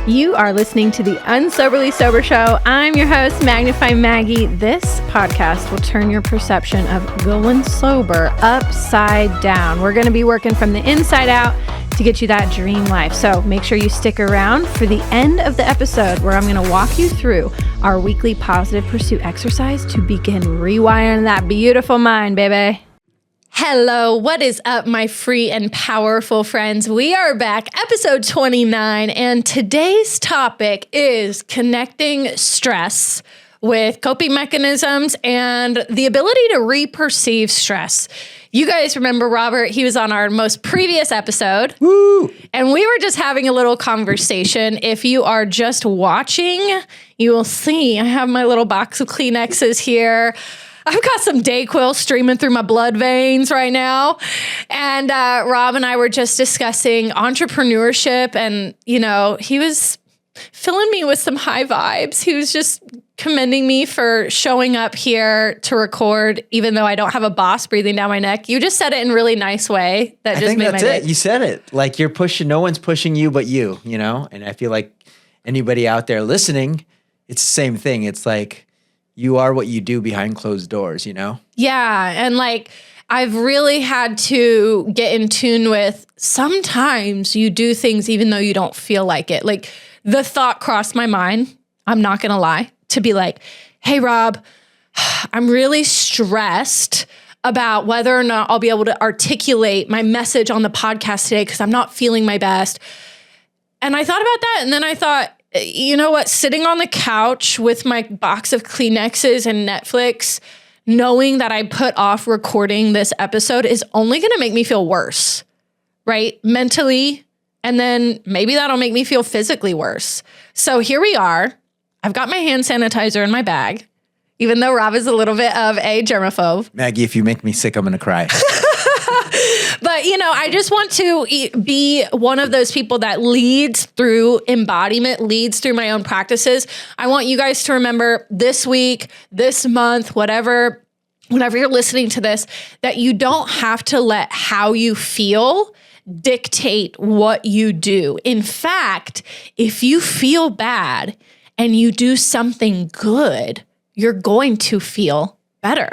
You are listening to the Unsoberly Sober Show. I'm your host, Magnify Maggie. This podcast will turn your perception of going sober upside down. We're going to be working from the inside out to get you that dream life. So make sure you stick around for the end of the episode where I'm going to walk you through our weekly positive pursuit exercise to begin rewiring that beautiful mind, baby. Hello, what is up, my free and powerful friends? We are back, episode 29, and today's topic is connecting stress with coping mechanisms and the ability to re-perceive stress. You guys remember Robert, he was on our most previous episode. Woo! And we were just having a little conversation. If you are just watching, you will see I have my little box of Kleenexes here. I've got some Dayquil streaming through my blood veins right now. And Rob and I were just discussing entrepreneurship, and, you know, he was filling me with some high vibes. He was just commending me for showing up here to record, even though I don't have a boss breathing down my neck. You just said it in a really nice way. That just made my day. I think that's it. You said it. Like, you're pushing, no one's pushing you but you know? And I feel like anybody out there listening, it's the same thing. It's like, you are what you do behind closed doors, you know? Yeah. And like, I've really had to get in tune with sometimes you do things even though you don't feel like it. Like, the thought crossed my mind, I'm not going to lie, to be like, hey, Rob, I'm really stressed about whether or not I'll be able to articulate my message on the podcast today because I'm not feeling my best. And I thought about that, and then I thought, you know what? Sitting on the couch with my box of Kleenexes and Netflix, knowing that I put off recording this episode is only going to make me feel worse, right? Mentally. And then maybe that'll make me feel physically worse. So here we are. I've got my hand sanitizer in my bag, even though Rob is a little bit of a germaphobe. Maggie, if you make me sick, I'm going to cry. But, you know, I just want to be one of those people that leads through embodiment, leads through my own practices. I want you guys to remember this week, this month, whenever you're listening to this, that you don't have to let how you feel dictate what you do. In fact, if you feel bad and you do something good, you're going to feel better.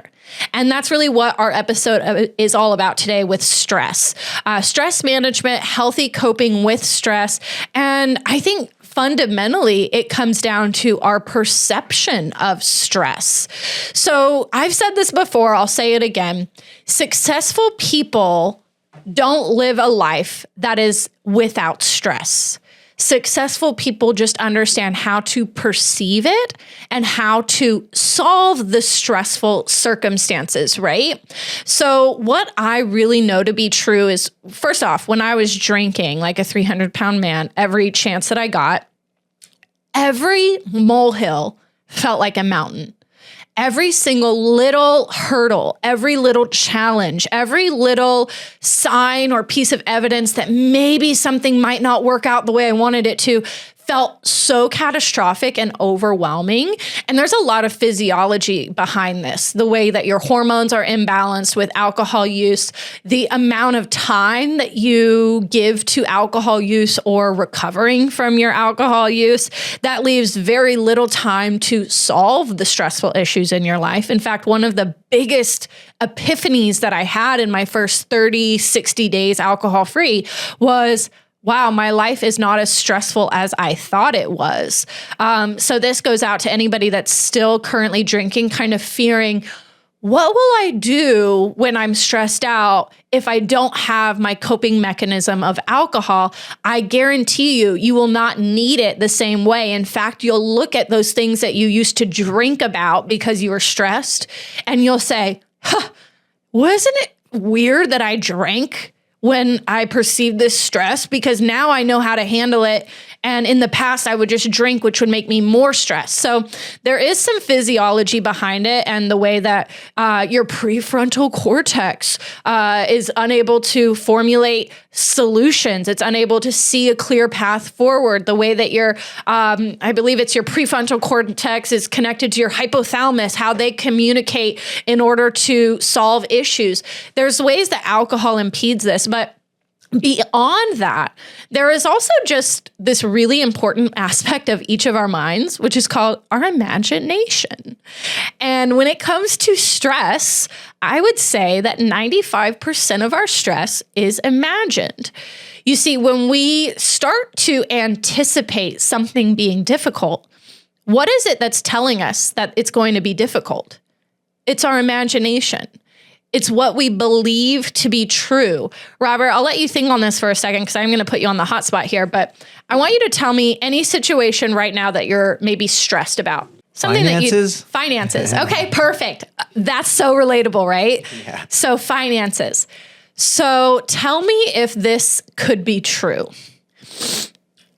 And that's really what our episode is all about today with stress. Stress management, healthy coping with stress. And I think fundamentally, it comes down to our perception of stress. So I've said this before, I'll say it again. Successful people don't live a life that is without stress. Successful people just understand how to perceive it and how to solve the stressful circumstances, right? So what I really know to be true is, first off, when I was drinking like a 300-pound man, every chance that I got, every molehill felt like a mountain. Every single little hurdle, every little challenge, every little sign or piece of evidence that maybe something might not work out the way I wanted it to felt so catastrophic and overwhelming. And there's a lot of physiology behind this, the way that your hormones are imbalanced with alcohol use, the amount of time that you give to alcohol use or recovering from your alcohol use, that leaves very little time to solve the stressful issues in your life. In fact, one of the biggest epiphanies that I had in my first 30, 60 days alcohol-free was, wow, my life is not as stressful as I thought it was. So this goes out to anybody that's still currently drinking, kind of fearing, what will I do when I'm stressed out if I don't have my coping mechanism of alcohol? I guarantee you, you will not need it the same way. In fact, you'll look at those things that you used to drink about because you were stressed, and you'll say, wasn't it weird that I drank when I perceived this stress? Because now I know how to handle it. And in the past, I would just drink, which would make me more stressed. So there is some physiology behind it, and the way that your prefrontal cortex is unable to formulate solutions. It's unable to see a clear path forward. The way that your, I believe it's your prefrontal cortex is connected to your hypothalamus, how they communicate in order to solve issues. There's ways that alcohol impedes this, but beyond that, there is also just this really important aspect of each of our minds, which is called our imagination. And when it comes to stress, I would say that 95% of our stress is imagined. You see, when we start to anticipate something being difficult, what is it that's telling us that it's going to be difficult? It's our imagination. It's what we believe to be true. Robert, I'll let you think on this for a second because I'm going to put you on the hot spot here, but I want you to tell me any situation right now that you're maybe stressed about. Something finances. Okay, perfect. That's so relatable, right? Yeah. So finances. So tell me if this could be true.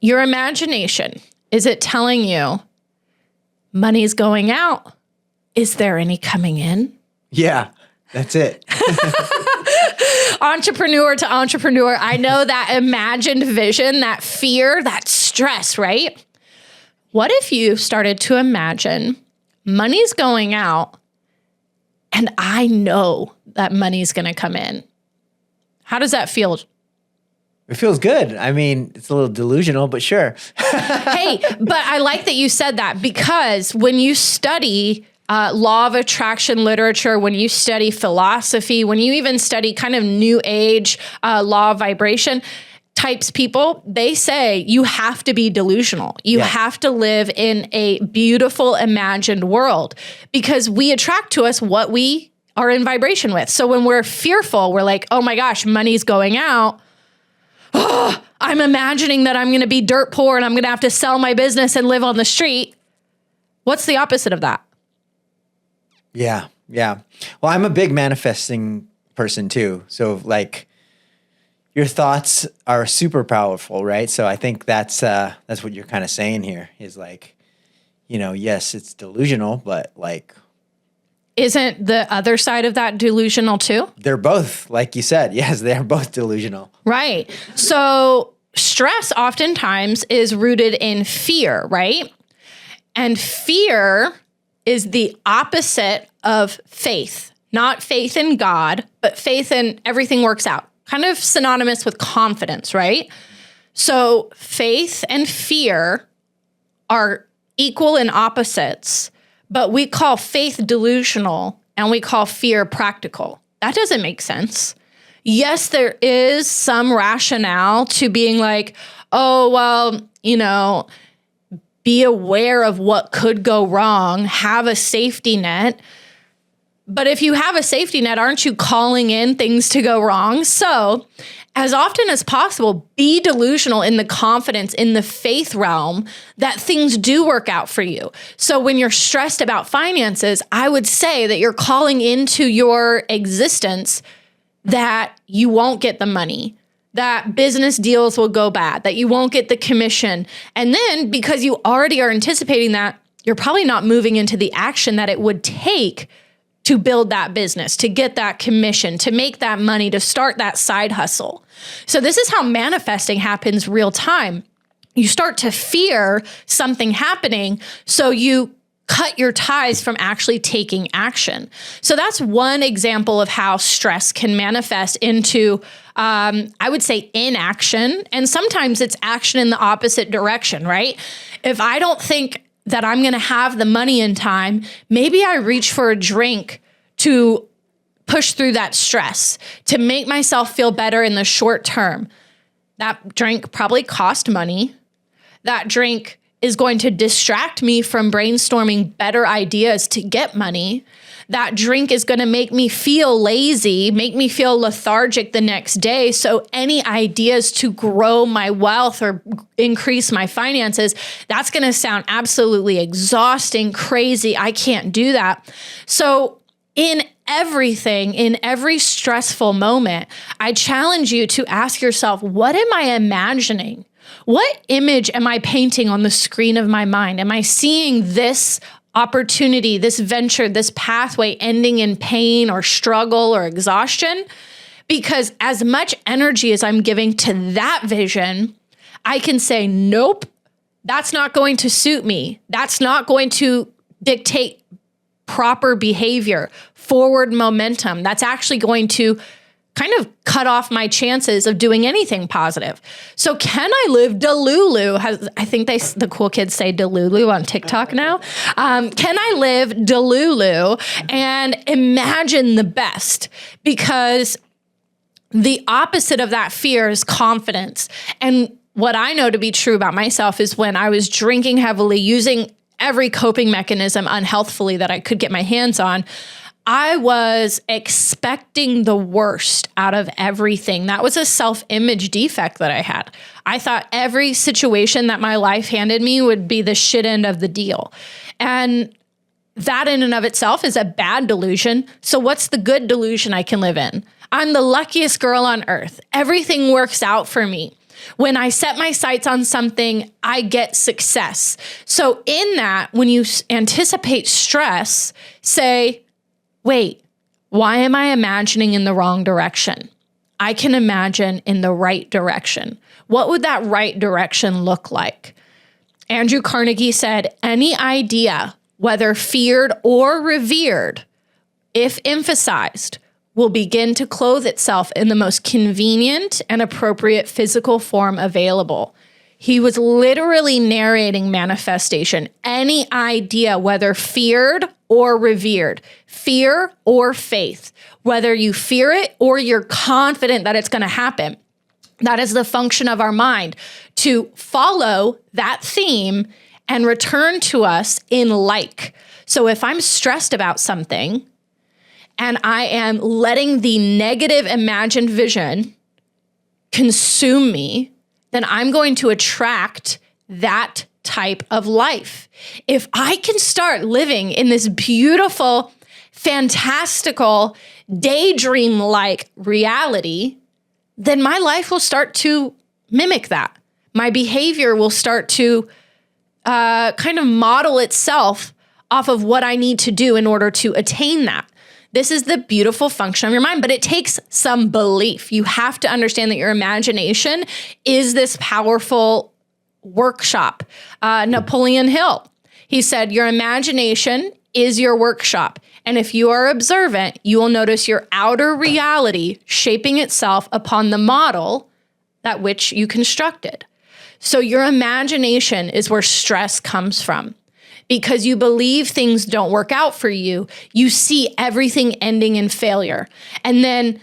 Your imagination, is it telling you money's going out? Is there any coming in? Yeah. That's it. Entrepreneur to entrepreneur. I know that imagined vision, that fear, that stress, right? What if you started to imagine money's going out and I know that money's going to come in? How does that feel? It feels good. I mean, it's a little delusional, but sure. Hey, but I like that you said that because when you study law of attraction literature, when you study philosophy, when you even study kind of new age law of vibration types people, they say you have to be delusional. You have to live in a beautiful imagined world because we attract to us what we are in vibration with. So when we're fearful, we're like, oh my gosh, money's going out. Oh, I'm imagining that I'm going to be dirt poor and I'm going to have to sell my business and live on the street. What's the opposite of that? Yeah. Well, I'm a big manifesting person too. So like your thoughts are super powerful, right? So I think that's what you're kind of saying here is like, yes, it's delusional, but like, isn't the other side of that delusional too? They're both, like you said. Yes, they're both delusional. Right. So stress oftentimes is rooted in fear, right? And fear is the opposite of faith. Not faith in God, but faith in everything works out. Kind of synonymous with confidence, right? So faith and fear are equal and opposites, but we call faith delusional and we call fear practical. That doesn't make sense. Yes, there is some rationale to being like, oh, well, be aware of what could go wrong, have a safety net. But if you have a safety net, aren't you calling in things to go wrong? So as often as possible, be delusional in the confidence, in the faith realm that things do work out for you. So when you're stressed about finances, I would say that you're calling into your existence that you won't get the money, that business deals will go bad, that you won't get the commission. And then because you already are anticipating that, you're probably not moving into the action that it would take to build that business, to get that commission, to make that money, to start that side hustle. So this is how manifesting happens real time. You start to fear something happening, so you cut your ties from actually taking action. So that's one example of how stress can manifest into, I would say, inaction. And sometimes it's action in the opposite direction, right? If I don't think that I'm going to have the money in time, maybe I reach for a drink to push through that stress, to make myself feel better in the short term. That drink probably cost money. That drink is going to distract me from brainstorming better ideas to get money. That drink is going to make me feel lazy, make me feel lethargic the next day. So any ideas to grow my wealth or increase my finances, that's going to sound absolutely exhausting, crazy. I can't do that. So in everything, in every stressful moment, I challenge you to ask yourself, what am I imagining? What image am I painting on the screen of my mind? Am I seeing this opportunity, this venture, this pathway ending in pain or struggle or exhaustion? Because as much energy as I'm giving to that vision, I can say, nope, that's not going to suit me. That's not going to dictate proper behavior, forward momentum. That's actually going to kind of cut off my chances of doing anything positive. So can I live delulu? I think the cool kids say delulu on TikTok now. Can I live delulu and imagine the best? Because the opposite of that fear is confidence. And what I know to be true about myself is when I was drinking heavily, using every coping mechanism unhealthfully that I could get my hands on, I was expecting the worst out of everything. That was a self-image defect that I had. I thought every situation that my life handed me would be the shit end of the deal. And that in and of itself is a bad delusion. So what's the good delusion I can live in? I'm the luckiest girl on earth. Everything works out for me. When I set my sights on something, I get success. So in that, when you anticipate stress, say, wait, why am I imagining in the wrong direction? I can imagine in the right direction. What would that right direction look like? Andrew Carnegie said, any idea, whether feared or revered, if emphasized, will begin to clothe itself in the most convenient and appropriate physical form available. He was literally narrating manifestation. Any idea, whether feared or revered, fear or faith, whether you fear it or you're confident that it's going to happen. That is the function of our mind, to follow that theme and return to us in like. So if I'm stressed about something and I am letting the negative imagined vision consume me, then I'm going to attract that type of life. If I can start living in this beautiful, fantastical, daydream-like reality, then my life will start to mimic that. My behavior will start to kind of model itself off of what I need to do in order to attain that. This is the beautiful function of your mind, but it takes some belief. You have to understand that your imagination is this powerful workshop. Napoleon Hill, he said, your imagination is your workshop. And if you are observant, you will notice your outer reality shaping itself upon the model that which you constructed. So your imagination is where stress comes from. Because you believe things don't work out for you, you see everything ending in failure. And then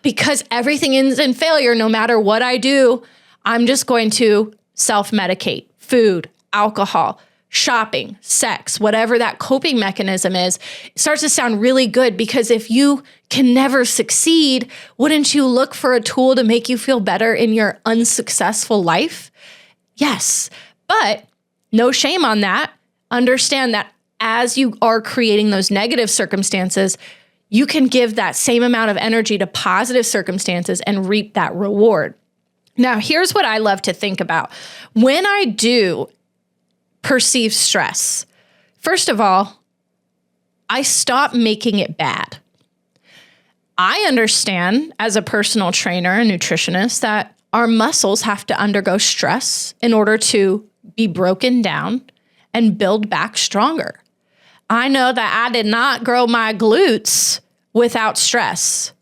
because everything ends in failure, no matter what I do, I'm just going to self-medicate. Food, alcohol, shopping, sex, whatever that coping mechanism is, it starts to sound really good, because if you can never succeed, wouldn't you look for a tool to make you feel better in your unsuccessful life? Yes, but no shame on that. Understand that as you are creating those negative circumstances, you can give that same amount of energy to positive circumstances and reap that reward. Now, here's what I love to think about. When I do perceive stress, first of all, I stop making it bad. I understand as a personal trainer and nutritionist that our muscles have to undergo stress in order to be broken down and build back stronger. I know that I did not grow my glutes without stress.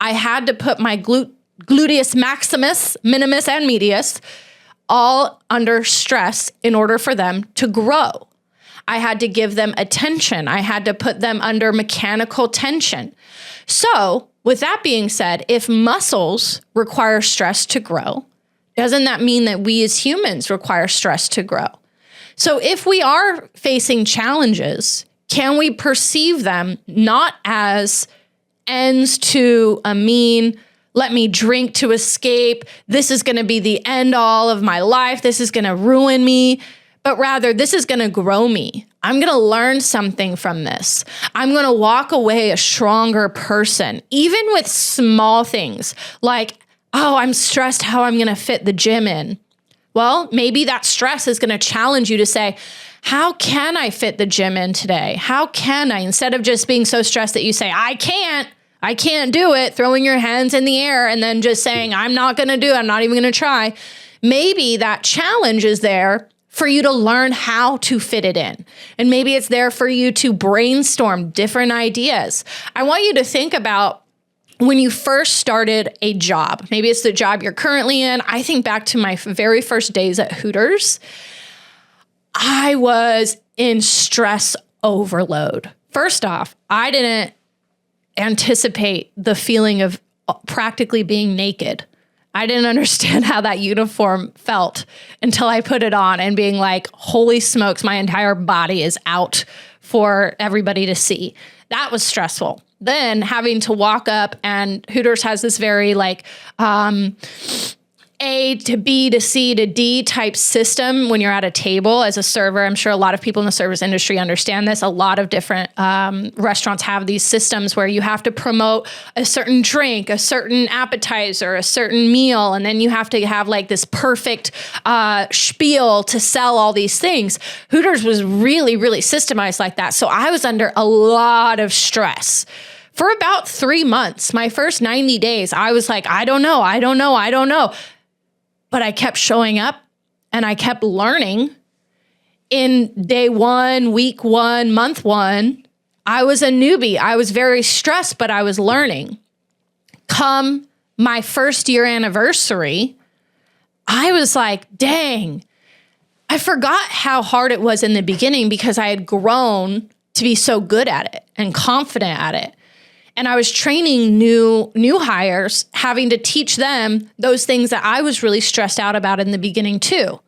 I had to put my gluteus maximus, minimus, and medius all under stress in order for them to grow. I had to give them attention. I had to put them under mechanical tension. So, with that being said, if muscles require stress to grow, doesn't that mean that we as humans require stress to grow? So if we are facing challenges, can we perceive them not as ends to a mean, let me drink to escape, this is going to be the end all of my life, this is going to ruin me, but rather this is going to grow me. I'm going to learn something from this. I'm going to walk away a stronger person, even with small things like, oh, I'm stressed how I'm going to fit the gym in. Well, maybe that stress is going to challenge you to say, how can I fit the gym in today? How can I? Instead of just being so stressed that you say, I can't do it, throwing your hands in the air and then just saying, I'm not going to do it, I'm not even going to try. Maybe that challenge is there for you to learn how to fit it in. And maybe it's there for you to brainstorm different ideas. I want you to think about when you first started a job, maybe it's the job you're currently in. I think back to my very first days at Hooters. I was in stress overload. First off, I didn't anticipate the feeling of practically being naked. I didn't understand how that uniform felt until I put it on and being like, holy smokes, my entire body is out for everybody to see. That was stressful. Then having to walk up, and Hooters has this very like A to B to C to D type system when you're at a table as a server. I'm sure a lot of people in the service industry understand this. A lot of different restaurants have these systems where you have to promote a certain drink, a certain appetizer, a certain meal, and then you have to have like this perfect spiel to sell all these things. Hooters was really, really systemized like that. So I was under a lot of stress. For about 3 months, my first 90 days, I was like, I don't know. But I kept showing up and I kept learning. In day 1, week 1, month 1, I was a newbie. I was very stressed, but I was learning. Come my first year anniversary, I was like, dang, I forgot how hard it was in the beginning because I had grown to be so good at it and confident at it. And I was training new hires, having to teach them those things that I was really stressed out about in the beginning too.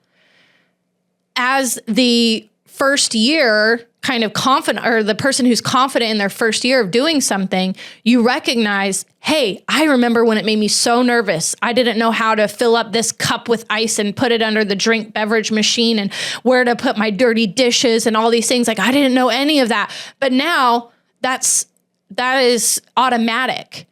As the first year kind of confident, or the person who's confident in their first year of doing something, you recognize, hey, I remember when it made me so nervous. I didn't know how to fill up this cup with ice and put it under the drink beverage machine and where to put my dirty dishes and all these things. Like I didn't know any of that. But now that is automatic.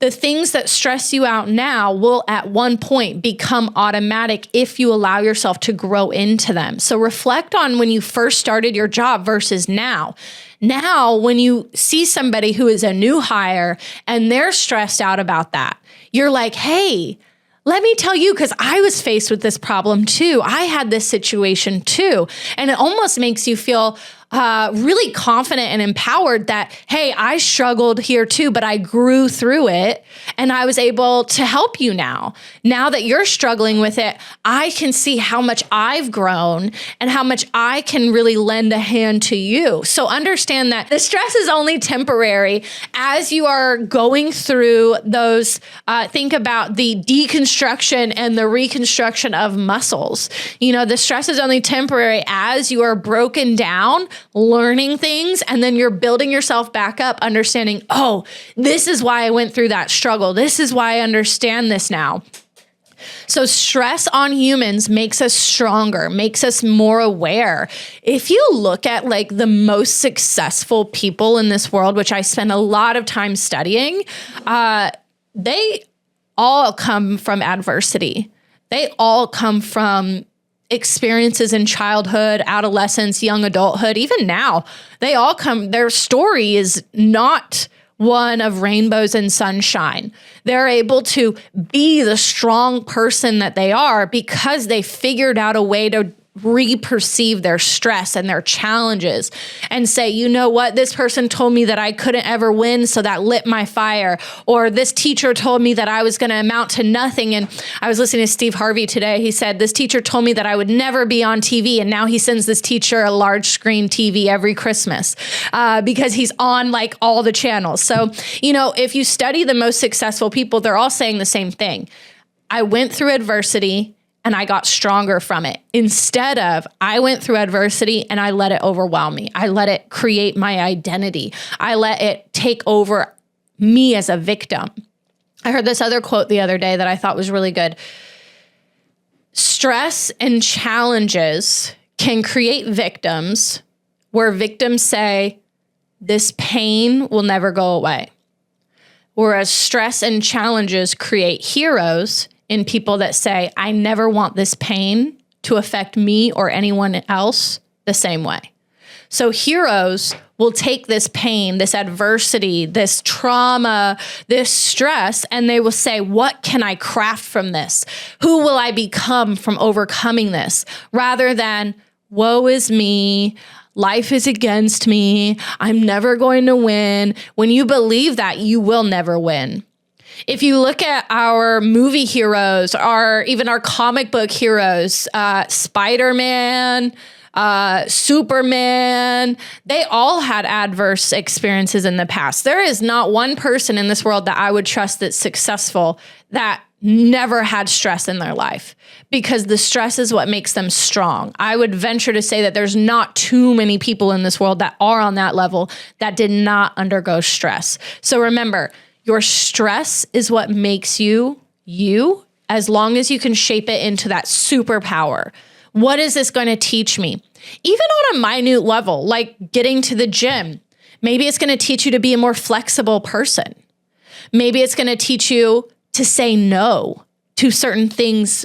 The things that stress you out now will at one point become automatic if you allow yourself to grow into them. So reflect on when you first started your job versus now. Now, when you see somebody who is a new hire and they're stressed out about that, you're like, hey, let me tell you, because I was faced with this problem too. I had this situation too. And it almost makes you feel really confident and empowered that, hey, I struggled here too, but I grew through it and I was able to help you now. Now that you're struggling with it, I can see how much I've grown and how much I can really lend a hand to you. So understand that the stress is only temporary. As you are going through those, think about the deconstruction and the reconstruction of muscles. You know, the stress is only temporary as you are broken down, learning things, and then you're building yourself back up, understanding, oh, this is why I went through that struggle. This is why I understand this now. So stress on humans makes us stronger, makes us more aware. If you look at like the most successful people in this world, which I spend a lot of time studying, they all come from adversity. They all come from experiences in childhood, adolescence, young adulthood, even now. They all come, their story is not one of rainbows and sunshine. They're able to be the strong person that they are because they figured out a way to re-perceive their stress and their challenges and say, you know what, this person told me that I couldn't ever win, so that lit my fire. Or this teacher told me that I was going to amount to nothing. And I was listening to Steve Harvey today. He said, this teacher told me that I would never be on TV. And now he sends this teacher a large screen TV every Christmas because he's on like all the channels. So, you know, if you study the most successful people, they're all saying the same thing. I went through adversity and I got stronger from it. Instead of, I went through adversity and I let it overwhelm me. I let it create my identity. I let it take over me as a victim. I heard this other quote the other day that I thought was really good. Stress and challenges can create victims where victims say, this pain will never go away. Whereas stress and challenges create heroes in people that say, I never want this pain to affect me or anyone else the same way. So heroes will take this pain, this adversity, this trauma, this stress, and they will say, what can I craft from this? Who will I become from overcoming this? Rather than, woe is me, life is against me, I'm never going to win. When you believe that, you will never win. If you look at our movie heroes, even our comic book heroes, Spider-Man, Superman, they all had adverse experiences in the past. There is not one person in this world that I would trust that's successful that never had stress in their life, because the stress is what makes them strong. I would venture to say that there's not too many people in this world that are on that level that did not undergo stress. So remember, your stress is what makes you, you, as long as you can shape it into that superpower. What is this going to teach me? Even on a minute level, like getting to the gym, maybe it's going to teach you to be a more flexible person. Maybe it's going to teach you to say no to certain things,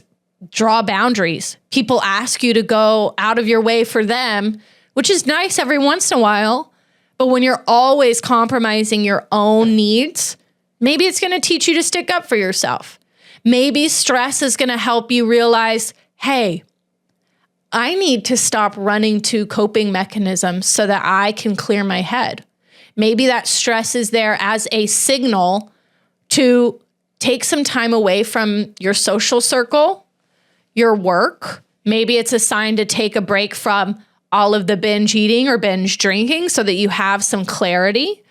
draw boundaries. People ask you to go out of your way for them, which is nice every once in a while. But when you're always compromising your own needs, maybe it's going to teach you to stick up for yourself. Maybe stress is going to help you realize, hey, I need to stop running to coping mechanisms so that I can clear my head. Maybe that stress is there as a signal to take some time away from your social circle, your work. Maybe it's a sign to take a break from all of the binge eating or binge drinking so that you have some clarity.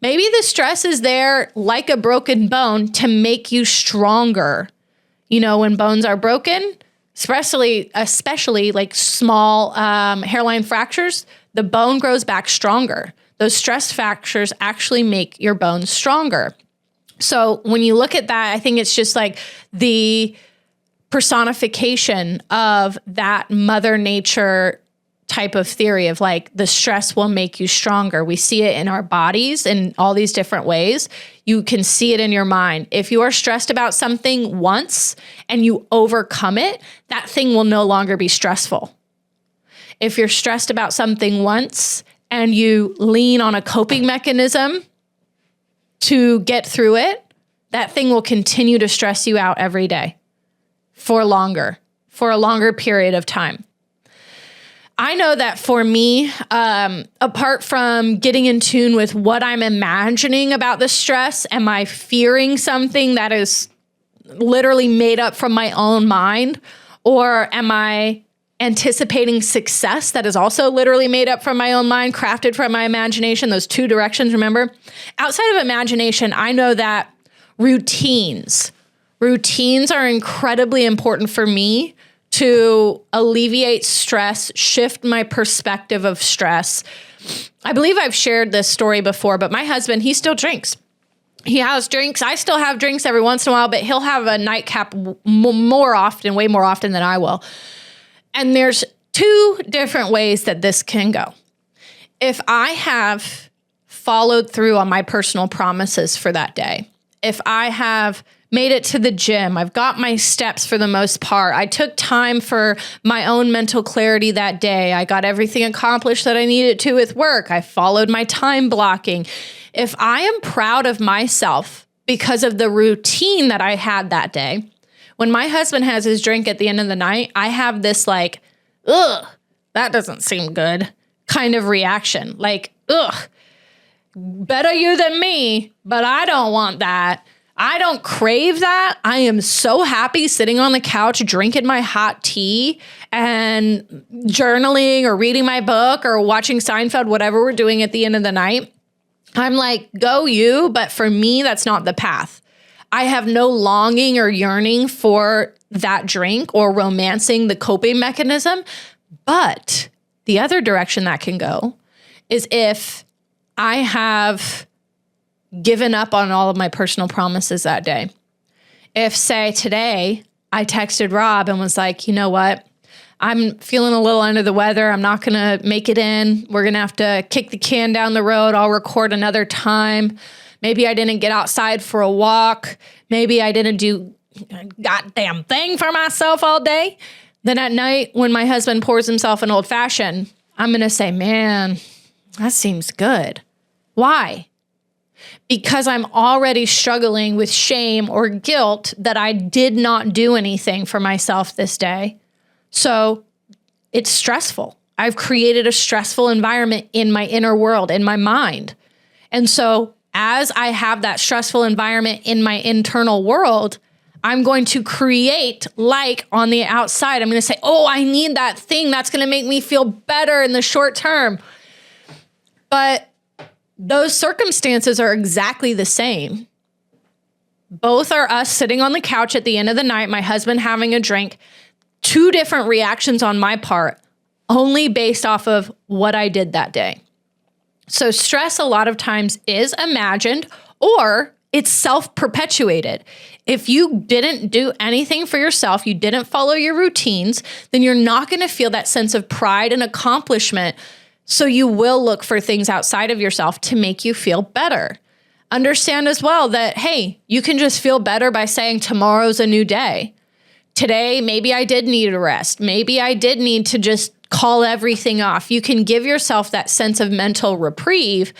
Maybe the stress is there like a broken bone to make you stronger. You know, when bones are broken, especially like small hairline fractures, the bone grows back stronger. Those stress fractures actually make your bones stronger. So when you look at that, I think it's just like the personification of that Mother Nature type of theory of like the stress will make you stronger. We see it in our bodies in all these different ways. You can see it in your mind. If you are stressed about something once and you overcome it, that thing will no longer be stressful. If you're stressed about something once and you lean on a coping mechanism to get through it, that thing will continue to stress you out every day for a longer period of time. I know that for me, apart from getting in tune with what I'm imagining about the stress, am I fearing something that is literally made up from my own mind? Or am I anticipating success that is also literally made up from my own mind, crafted from my imagination? Those two directions, remember? Outside of imagination, I know that routines are incredibly important for me to alleviate stress, shift my perspective of stress. I believe I've shared this story before, but my husband, he still drinks. He has drinks. I still have drinks every once in a while, but he'll have a nightcap way more often than I will. And there's two different ways that this can go. If I have followed through on my personal promises for that day, if I have made it to the gym, I've got my steps for the most part, I took time for my own mental clarity that day, I got everything accomplished that I needed to with work, I followed my time blocking. If I am proud of myself because of the routine that I had that day, when my husband has his drink at the end of the night, I have this like, ugh, that doesn't seem good kind of reaction. Like, ugh, better you than me, but I don't want that. I don't crave that. I am so happy sitting on the couch, drinking my hot tea and journaling or reading my book or watching Seinfeld, whatever we're doing at the end of the night. I'm like, go you, but for me, that's not the path. I have no longing or yearning for that drink or romancing the coping mechanism. But the other direction that can go is if I have given up on all of my personal promises that day. If, say, today I texted Rob and was like, you know what? I'm feeling a little under the weather. I'm not going to make it in. We're going to have to kick the can down the road. I'll record another time. Maybe I didn't get outside for a walk. Maybe I didn't do a goddamn thing for myself all day. Then at night, when my husband pours himself an old fashioned, I'm going to say, man, that seems good. Why? Because I'm already struggling with shame or guilt that I did not do anything for myself this day. So it's stressful. I've created a stressful environment in my inner world, in my mind. And so as I have that stressful environment in my internal world, I'm going to create like on the outside. I'm going to say, oh, I need that thing that's going to make me feel better in the short term. But those circumstances are exactly the same. Both are us sitting on the couch at the end of the night, my husband having a drink, two different reactions on my part, only based off of what I did that day. So stress a lot of times is imagined or it's self-perpetuated. If you didn't do anything for yourself, you didn't follow your routines, then you're not going to feel that sense of pride and accomplishment. So you will look for things outside of yourself to make you feel better. Understand as well that, hey, you can just feel better by saying tomorrow's a new day. Today, maybe I did need a rest. Maybe I did need to just call everything off. You can give yourself that sense of mental reprieve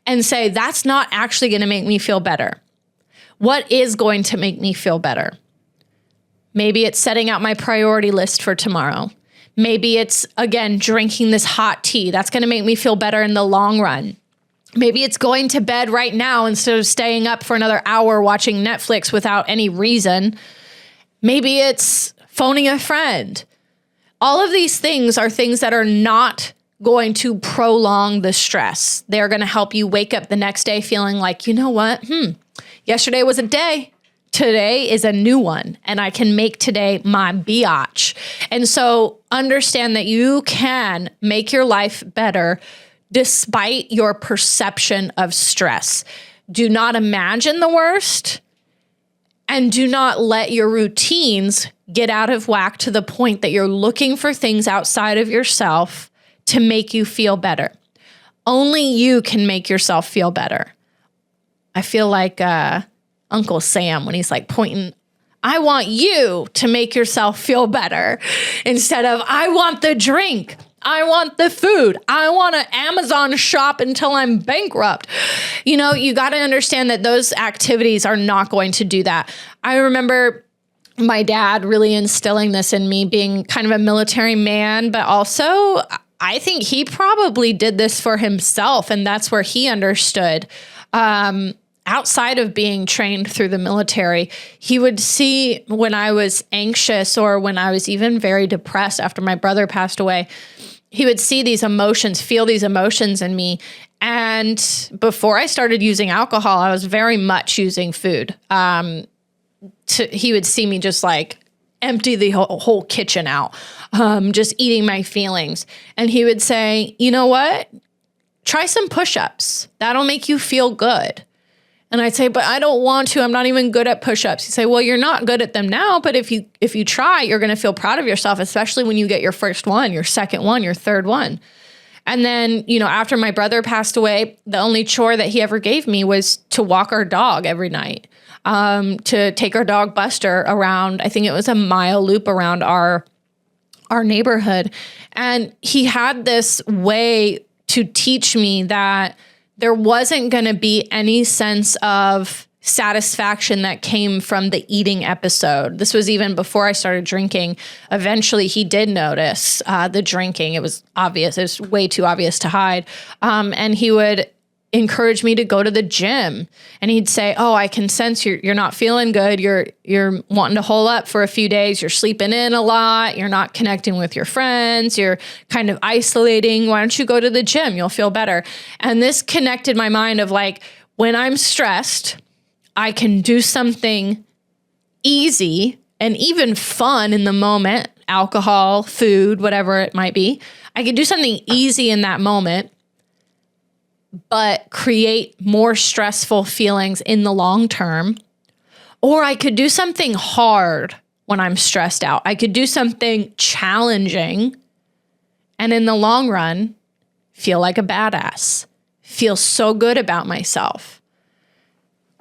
and say, that's not actually going to make me feel better. What is going to make me feel better? Maybe it's setting out my priority list for tomorrow. Maybe it's, again, drinking this hot tea. That's going to make me feel better in the long run. Maybe it's going to bed right now instead of staying up for another hour watching Netflix without any reason. Maybe it's phoning a friend. All of these things are things that are not going to prolong the stress. They're going to help you wake up the next day feeling like, you know what? Yesterday was a day. Today is a new one, and I can make today my biatch. And so understand that you can make your life better despite your perception of stress. Do not imagine the worst, and do not let your routines get out of whack to the point that you're looking for things outside of yourself to make you feel better. Only you can make yourself feel better. I feel like Uncle Sam when he's like pointing, I want you to make yourself feel better instead of I want the drink. I want the food. I want to Amazon shop until I'm bankrupt. You know, you got to understand that those activities are not going to do that. I remember my dad really instilling this in me, being kind of a military man, but also I think he probably did this for himself, and that's where he understood. Outside of being trained through the military, he would see when I was anxious or when I was even very depressed after my brother passed away, he would see these emotions, feel these emotions in me. And before I started using alcohol, I was very much using food. He would see me just like empty the whole kitchen out, just eating my feelings. And he would say, you know what? Try some push-ups. That'll make you feel good. And I'd say, but I don't want to. I'm not even good at push-ups. He'd say, well, you're not good at them now, but if you try, you're going to feel proud of yourself, especially when you get your first one, your second one, your third one. And then, you know, after my brother passed away, the only chore that he ever gave me was to walk our dog every night, to take our dog Buster around. I think it was a mile loop around our neighborhood. And he had this way to teach me that there wasn't going to be any sense of satisfaction that came from the eating episode. This was even before I started drinking. Eventually, he did notice the drinking. It was obvious. It was way too obvious to hide. And he would encourage me to go to the gym. And he'd say, oh, I can sense you're not feeling good. You're wanting to hole up for a few days. You're sleeping in a lot. You're not connecting with your friends. You're kind of isolating. Why don't you go to the gym? You'll feel better. And this connected my mind of like, when I'm stressed, I can do something easy and even fun in the moment, alcohol, food, whatever it might be. I can do something easy in that moment, but create more stressful feelings in the long term. Or I could do something hard when I'm stressed out. I could do something challenging and in the long run, feel like a badass, feel so good about myself.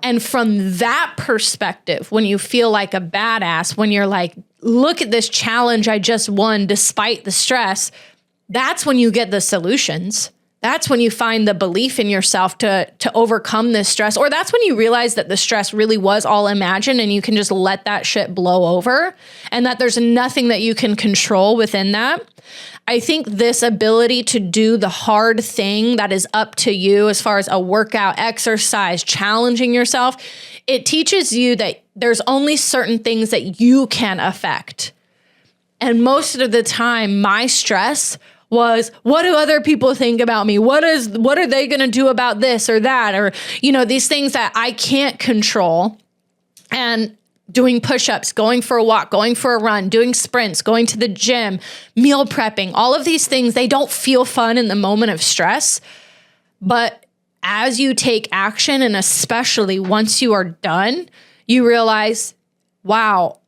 And from that perspective, when you feel like a badass, when you're like, look at this challenge I just won despite the stress, that's when you get the solutions. That's when you find the belief in yourself to overcome this stress. Or that's when you realize that the stress really was all imagined and you can just let that shit blow over and that there's nothing that you can control within that. I think this ability to do the hard thing that is up to you as far as a workout, exercise, challenging yourself, it teaches you that there's only certain things that you can affect. And most of the time, my stress was, what do other people think about me? What are they going to do about this or that? Or, these things that I can't control. And doing push-ups, going for a walk, going for a run, doing sprints, going to the gym, meal prepping, all of these things, they don't feel fun in the moment of stress. But as you take action, and especially once you are done, you realize, wow,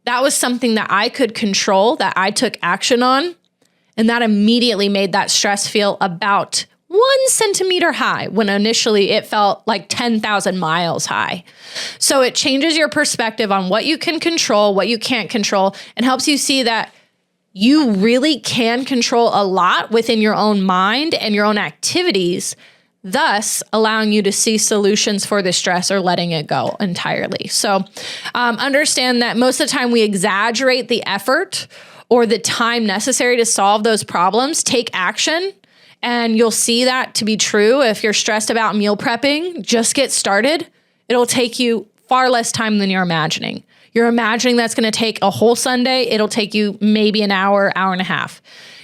that was something that I could control, that I took action on. And that immediately made that stress feel about 1 centimeter high when initially it felt like 10,000 miles high. So it changes your perspective on what you can control, what you can't control, and helps you see that you really can control a lot within your own mind and your own activities, thus allowing you to see solutions for the stress or letting it go entirely. So understand that most of the time we exaggerate the effort or the time necessary to solve those problems. Take action, and you'll see that to be true. If you're stressed about meal prepping, just get started. It'll take you far less time than you're imagining. You're imagining that's going to take a whole Sunday. It'll take you maybe an hour, hour and a half.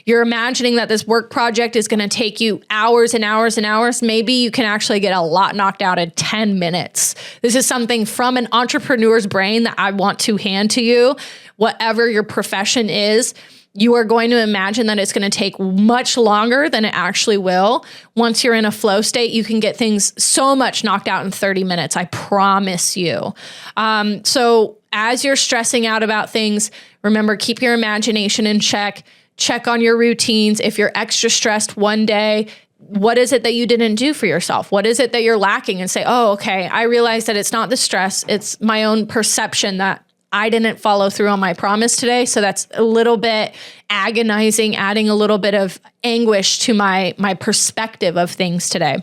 You're imagining that this work project is going to take you hours and hours and hours. Maybe you can actually get a lot knocked out in 10 minutes. This is something from an entrepreneur's brain that I want to hand to you. Whatever your profession is, you are going to imagine that it's going to take much longer than it actually will. Once you're in a flow state, you can get things so much knocked out in 30 minutes. I promise you. So as you're stressing out about things, remember, keep your imagination in check. Check on your routines. If you're extra stressed one day, what is it that you didn't do for yourself? What is it that you're lacking? And say, oh, okay, I realize that it's not the stress. It's my own perception that I didn't follow through on my promise today. So that's a little bit agonizing, adding a little bit of anguish to my perspective of things today.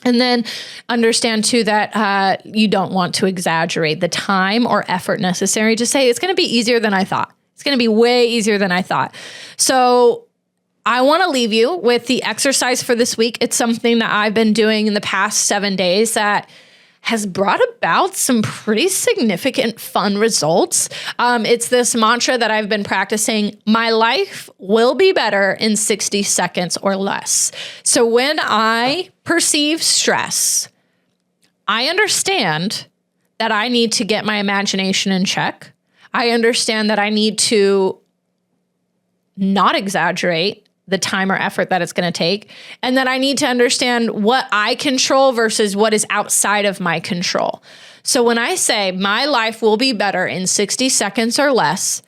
And then understand too that you don't want to exaggerate the time or effort necessary to say it's going to be easier than I thought. It's going to be way easier than I thought. So I want to leave you with the exercise for this week. It's something that I've been doing in the past 7 days that has brought about some pretty significant fun results. It's this mantra that I've been practicing. My life will be better in 60 seconds or less. So when I perceive stress, I understand that I need to get my imagination in check. I understand that I need to not exaggerate the time or effort that it's going to take, and that I need to understand what I control versus what is outside of my control. So when I say my life will be better in 60 seconds or less,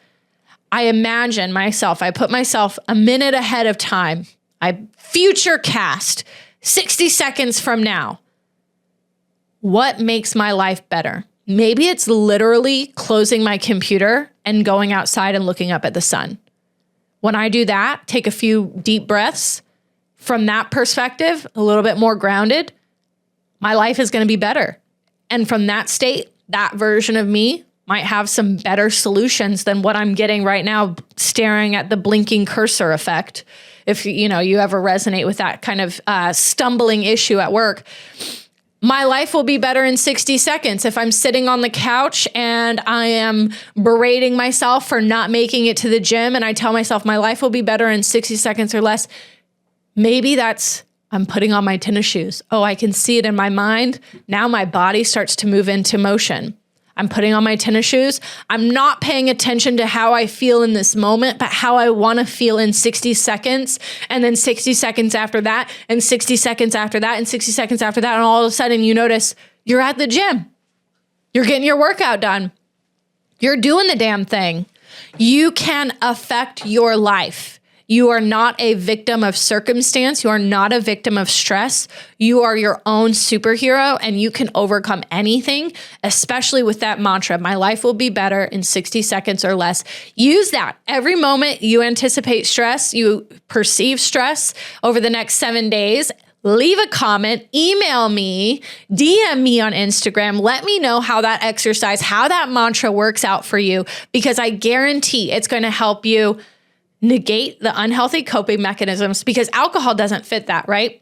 I imagine myself, I put myself a minute ahead of time. I future cast 60 seconds from now. What makes my life better? Maybe it's literally closing my computer and going outside and looking up at the sun. When I do that, take a few deep breaths. From that perspective, a little bit more grounded, my life is going to be better. And from that state, that version of me might have some better solutions than what I'm getting right now, staring at the blinking cursor effect. If you ever resonate with that kind of stumbling issue at work. My life will be better in 60 seconds. If I'm sitting on the couch and I am berating myself for not making it to the gym and I tell myself my life will be better in 60 seconds or less, maybe that's I'm putting on my tennis shoes. Oh, I can see it in my mind. Now my body starts to move into motion. I'm putting on my tennis shoes. I'm not paying attention to how I feel in this moment, but how I want to feel in 60 seconds, and then 60 seconds after that, and 60 seconds after that, and 60 seconds after that. And all of a sudden you notice you're at the gym. You're getting your workout done. You're doing the damn thing. You can affect your life. You are not a victim of circumstance. You are not a victim of stress. You are your own superhero and you can overcome anything, especially with that mantra, my life will be better in 60 seconds or less. Use that every moment you anticipate stress, you perceive stress over the next 7 days. Leave a comment, email me, DM me on Instagram. Let me know how that exercise, how that mantra works out for you, because I guarantee it's going to help you negate the unhealthy coping mechanisms, because alcohol doesn't fit that, right?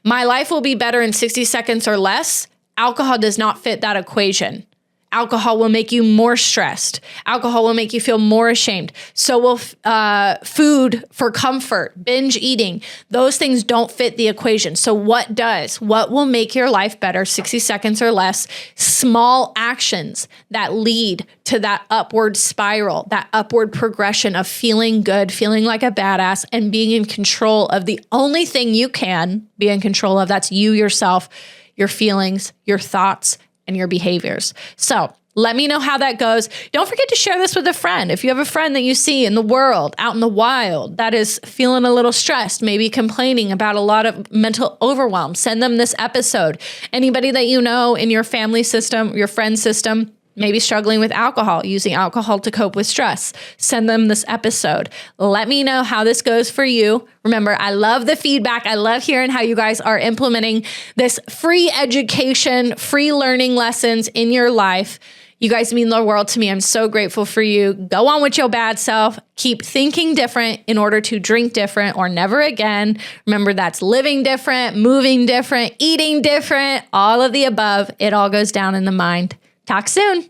My life will be better in 60 seconds or less. Alcohol does not fit that equation. Alcohol will make you more stressed. Alcohol will make you feel more ashamed. So will food for comfort, binge eating. Those things don't fit the equation. So what does? What will make your life better, 60 seconds or less? Small actions that lead to that upward spiral, that upward progression of feeling good, feeling like a badass, and being in control of the only thing you can be in control of. That's you, yourself, your feelings, your thoughts, and your behaviors. So let me know how that goes. Don't forget to share this with a friend. If you have a friend that you see in the world, out in the wild, that is feeling a little stressed, maybe complaining about a lot of mental overwhelm, send them this episode. Anybody that you know in your family system, your friend system, maybe struggling with alcohol, using alcohol to cope with stress, send them this episode. Let me know how this goes for you. Remember, I love the feedback. I love hearing how you guys are implementing this free education, free learning lessons in your life. You guys mean the world to me. I'm so grateful for you. Go on with your bad self. Keep thinking different in order to drink different or never again. Remember, that's living different, moving different, eating different, all of the above. It all goes down in the mind. Talk soon.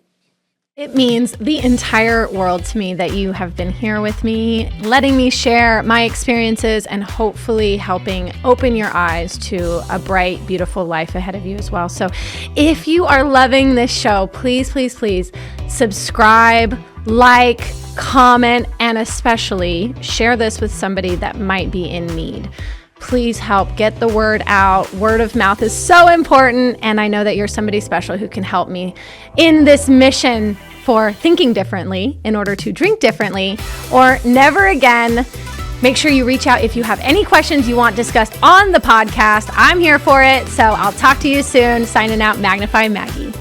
It means the entire world to me that you have been here with me, letting me share my experiences and hopefully helping open your eyes to a bright, beautiful life ahead of you as well. So if you are loving this show, please, please, please subscribe, like, comment, and especially share this with somebody that might be in need. Please help get the word out. Word of mouth is so important. And I know that you're somebody special who can help me in this mission for thinking differently in order to drink differently or never again. Make sure you reach out if you have any questions you want discussed on the podcast. I'm here for it. So I'll talk to you soon. Signing out, Magnify Maggie.